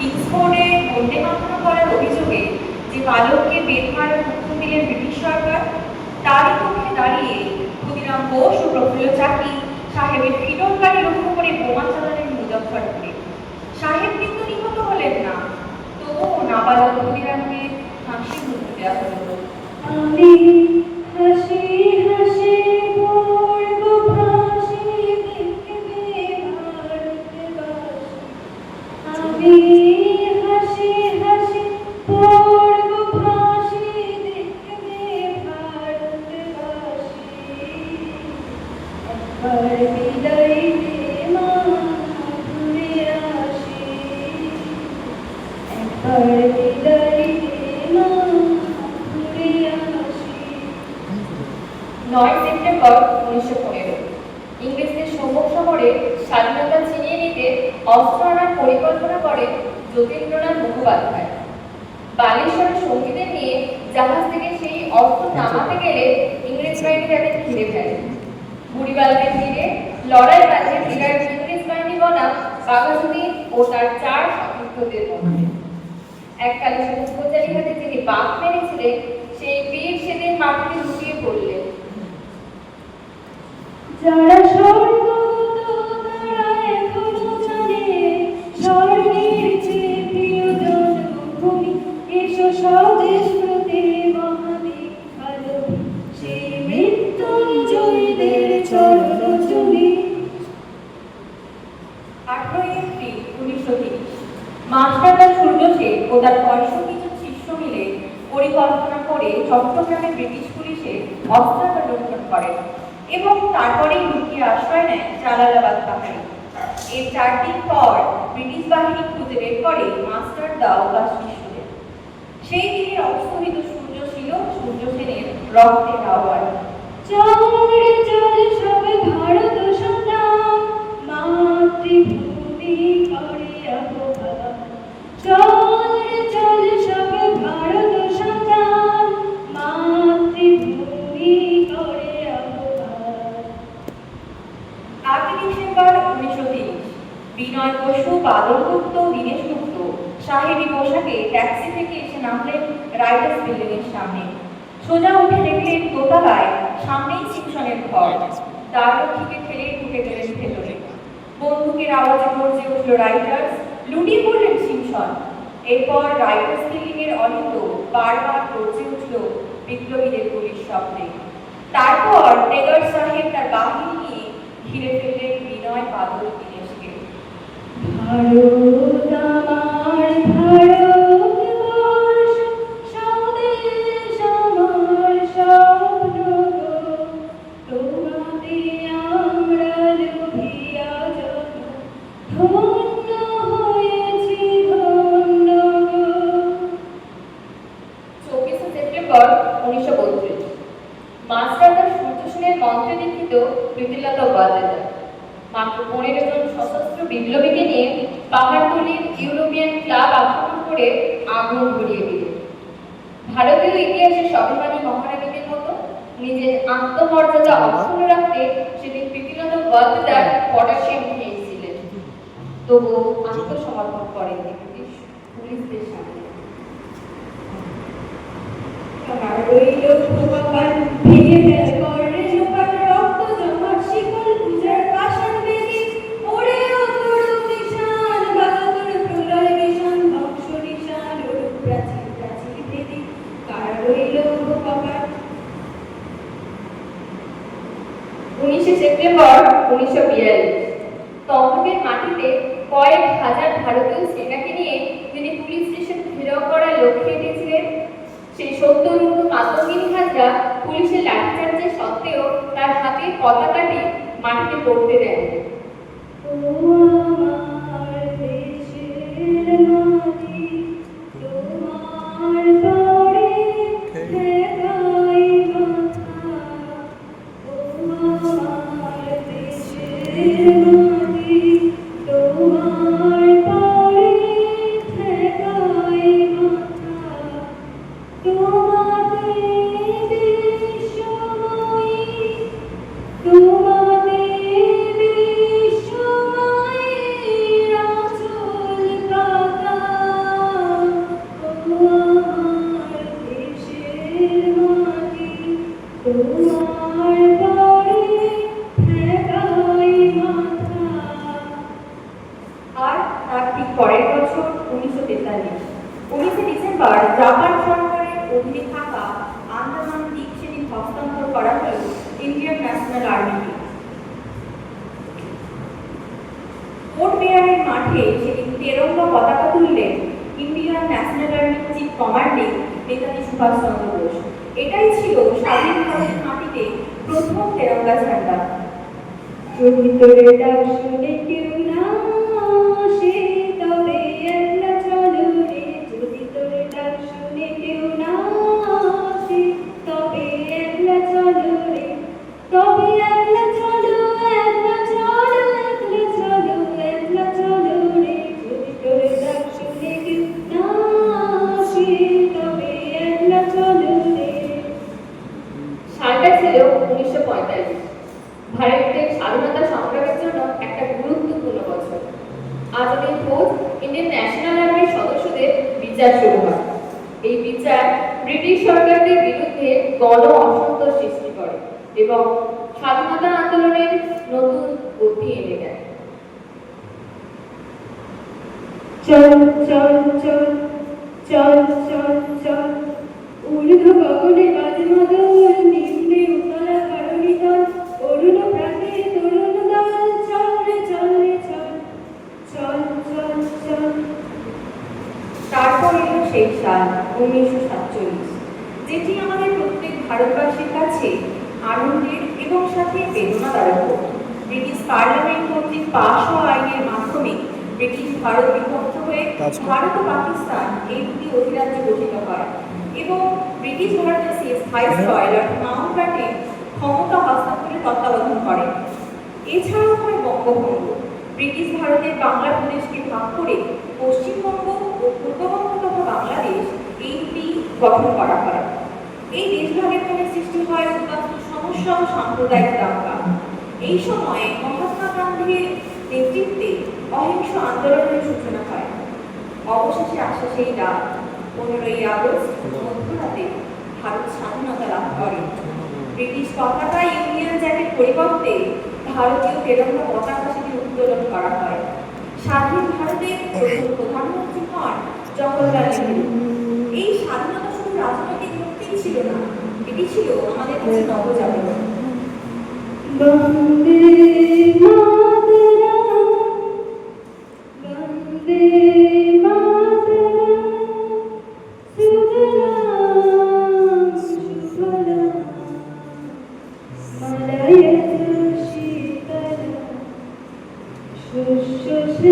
কিংসফোর্ডে বন্দে মাতরম করার অভিযোগে যে বালককে বেদভার মুক্তি দিলেন ব্রিটিশ সরকার, তারই পক্ষে দাঁড়িয়ে ক্ষুদিরাম বোস ও প্রফুল্ল চাকি সাহেবের ফিরনগাড়ি লক্ষ্য করে বোমা চালালেন মুজফ্ফরপুরে। সাহেব কিন্তু নিহত হলেন না, তবুও নাবালক ক্ষুদিরামকে ফাঁসি মৃত্যু দেওয়া হলো। আমি হাসি হাসি পড়ব ফাঁসি দেখবে ভারতবাসী। আমি হাসি হাসি পড়ব ফাঁসি দেখবে ভারতবাসী। একবার বিদায় দে মা ঘুরে আসি, একবার বিদায় দে মা ঘুরে আসি। 9 সেপ্টেম্বর 1915 ইংরেজদের সম্মুখ শহরে স্বাধীনতা ছিনিয়ে নিতে অস্ত্র আনার পরিকল্পনা করেন যতীন্দ্রনাথ মুখোপাধ্যায়। বালেশ্বরের সঙ্গীদের নিয়ে জাহাজ থেকে সেই অস্ত্র নামাতে গেলে ইংরেজ বাহিনী তাদের ঘিরে ফেলে। বুড়িবালকে ঘিরে লড়াই বাজে বিরাট ইংরেজ বাহিনী বনাম বাঘাযতীন ও তার 4 সতীর্থদের মধ্যে। এককালে সমুদ্রচারী হাতে যিনি বাঘ মেরেছিলেন, সেই বীর সেদিন মাটিতে লুটিয়ে পড়লেন। যারা স্বর্গগত তারা এখনো জানে স্বর্গের চেয়ে প্রিয় জন্মভূমি। এসো স্বদেশ প্রতি মহাদীক্ষালো, সেই মৃত্যুঞ্জয়ীদের চরণজলি। 8 এপ্রিল 1930 মাস্টারদা সূর্য সেন ও তার 65 জন শিষ্য মিলে পরিকল্পনা করে চট্টগ্রামে ব্রিটিশ পুলিশের অস্ত্রাগার লুণ্ঠন করেন এবং তারপরেই লুকিয়ে আশ্রয় নেয় জালালাবাদ পাহাড়ে। এর 4 দিন পর ব্রিটিশ বাহিনী খুঁজে বের করে মাস্টারদা ও তার শিষ্যদের। সেই দিনের অস্তমিত সূর্য ছিল সূর্য সেনের রক্তের আহ্বান। চন্দ্রে চল সবে ভারত সংগ্রাম, মাতৃভূমি করে অবহেলা। চন্দ্রে চল সবে ভারত সংগ্রাম, মাতৃভূমি করে অবহেলা। 8 ডিসেম্বর 1930 বিনয় বসু, বাদল গুপ্ত, দীনেশ গুপ্ত সাহেবী পোশাকে ট্যাক্সি থেকে এসে নামলেন রাইটার্স বিল্ডিং এর সামনে। সোজা উঠে দেখলেন দোতলায় সামনেই সিমসনের ঘর। দ্বাররক্ষীকে ঠেলে ঢুকে গেলেন ভেতরে। বন্দুকের আওয়াজে গর্জে উঠল রাইটার্স, লুটিয়ে পড়লেন সিমসন। এরপর রাইটার্স বিল্ডিং এর অলিন্দ বারবার গর্জে উঠল বিপ্লবীদের গুলির শব্দে। তারপর টেগর সাহেব তার বাহিনী নিয়ে ঘিরে ফেললেন বিনয়, বাদল, দীনেশকে। ভারত আমার ভারতবর্ষ, স্বদেশ আমার স্বপ্ন গো। তোমাতে আমরা লোভিয়া যত, ধন্য হয়েছি ধন্য গো। 24 সেপ্টেম্বর 1932 মাস্টারদা সূর্য সেনের মন্ত্রে দীক্ষিত প্রীতিলতা উপাধ্যায় মাত্র 15 জন সশস্ত্র বিপ্লবীকে নিয়ে পাহাড়তলির ইউরোপিয়ান ক্লাব আক্রমণ করে আগুন ধরিয়ে দিলেন। ভারতীয় ইতিহাসের স্বাভিমানী মহারানীদের মতো নিজের আত্মমর্যাদা অক্ষুণ্ণ রাখতে সেদিন প্রীতিলতা উপাধ্যায় পটাশিয়াম খেয়েছিলেন, তবু আত্মসমর্পণ করেননি ব্রিটিশ পুলিশদের সামনে। আমার রইল ভগবান ভেঙে ফেল করে লোকাল রক্ত জমাট শিকল পূজার পাষাণ বেদি। ওরে ও তোর নিশান বাজা তোর প্রলয় নিশান, ধ্বংস নিশান ওরূপ প্রাচীর প্রাচীর ভেদি। কার রইল ভগবান। 19 সেপ্টেম্বর 1942 তমলুকের মাটিতে কয়েক হাজার ভারতীয় সেনাকে নিয়ে তিনি পুলিশ স্টেশন ঘেরাও করার লক্ষ্যে এসেছিলেন। সেই 70 মাতঙ্গিনী হাজরা পুলিশের লাঠিচার্জের সত্ত্বেও তার হাতে পতাকাটি মাটিতে পড়তে দেন। ও আমার দেশের মাটি, তোমার পরে ঠেকাই মাথা। ও আমার দেশের মাটি, তোমার পরে ঠেকাই মাথা। তোমাতে বিশ্বময়ী, তোমাতে বিশ্বময়ী ঠিক পরের বছর 1943 19 ডিসেম্বর জাপান সরকারের অধীনে থাকা আন্দামান দ্বীপ সেদিন হস্তান্তর করা হল ইন্ডিয়ান ন্যাশনাল আর্মিকে। পোর্ট ব্লেয়ারের মাঠে সেদিন তেরঙ্গা পতাকা তুললেন ইন্ডিয়ান ন্যাশনাল আর্মির চিফ কমান্ডিং নেতাজি সুভাষচন্দ্র বোস। এটাই ছিল স্বাধীন ভারতের মাটিতে প্রথম তেরঙ্গা ঝান্ডা। যদি তোরে ডাক শুনে কেউ না আসে তবে একলা চলো রে, যদি তোরে ডাক শুনে কেউ না আসে তবে একলা চলো রে, তবে একলা চলো, একলা চলো, একলা চলো, একলা চলো রে, যদি তোরে ডাক শুনে কেউ না আসে তবে একলা চলো রে। সালটা ছিল 1945। ভারতের স্বাধীনতা সংগ্রামের জন্য একটা গুরুত্বপূর্ণ বছর। আজাদের খোঁজ ইন্ডিয়ান ন্যাশনাল আর্মির সদস্যদের বিচার শুরু হয়। এই বিচার ব্রিটিশ সরকারের বিরুদ্ধে গণ অসন্তোষ সৃষ্টি করে এবং স্বাধীনতা আন্দোলনের নতুন গতি এনে দেয়। চল চল চল চল চল চল, ঊর্ধ্ব গগনে বাজে মাদল, নিম্নে উতলা কারণী দল, অরুণ প্রাতে তরুণ দল, চল রে চল রে চল, চল চল চল। তারপর এলো সেই সাল 1947, যেটি আমাদের প্রত্যেক ভারতবাসীর কাছে আনন্দের এবং সাথে বেদনাদায়ক। ব্রিটিশ পার্লামেন্ট কর্তৃক পাশ হওয়া আইনের মাধ্যমে ব্রিটিশ ভারত বিভক্ত হয়ে ভারত ও পাকিস্তান এই দুটি অধিরাজ্য গঠিত হয় এবং ব্রিটিশ ভারতের ভাইসরয় লর্ড মাউন্টব্যাটেন ক্ষমতা হস্তান্তরের তত্ত্বাবধান করেন। এছাড়াও হয় বঙ্গভঙ্গ। ব্রিটিশ ভারতের বাংলা প্রদেশকে ভাগ করে পশ্চিমবঙ্গ ও পূর্ববঙ্গ তথা বাংলাদেশ এই দুটি গঠন করা হয়। এই দেশভাগের ফলে সৃষ্টি হয় উদ্বাস্তু সমস্যা ও সাম্প্রদায়িক দাঙ্গা। এই সময়ে মহাত্মা গান্ধীর নেতৃত্বে অহিংস আন্দোলনের সূচনা হয়। অবশেষে আসে সেই রাত 15ই আগস্ট মধ্যরাতে ভারত স্বাধীনতা লাভ করে। ব্রিটিশ পতাকা ইউনিয়ন জ্যাকের পরিবর্তে ভারতীয় তেরঙ্গা পতাকা সেটি উত্তোলন করা হয়। স্বাধীন ভারতের প্রথম প্রধানমন্ত্রী হন জওহরলাল নেহরু। এই স্বাধীনতা শুধু রাজনৈতিক মুক্তিই ছিল না, এটি ছিল আমাদের কাছে নবজাগরণ। বন্দে মাতরম, বন্দে মাতরম, সুজলাম সুফলাম মলয়জ শীতলাম, শস্য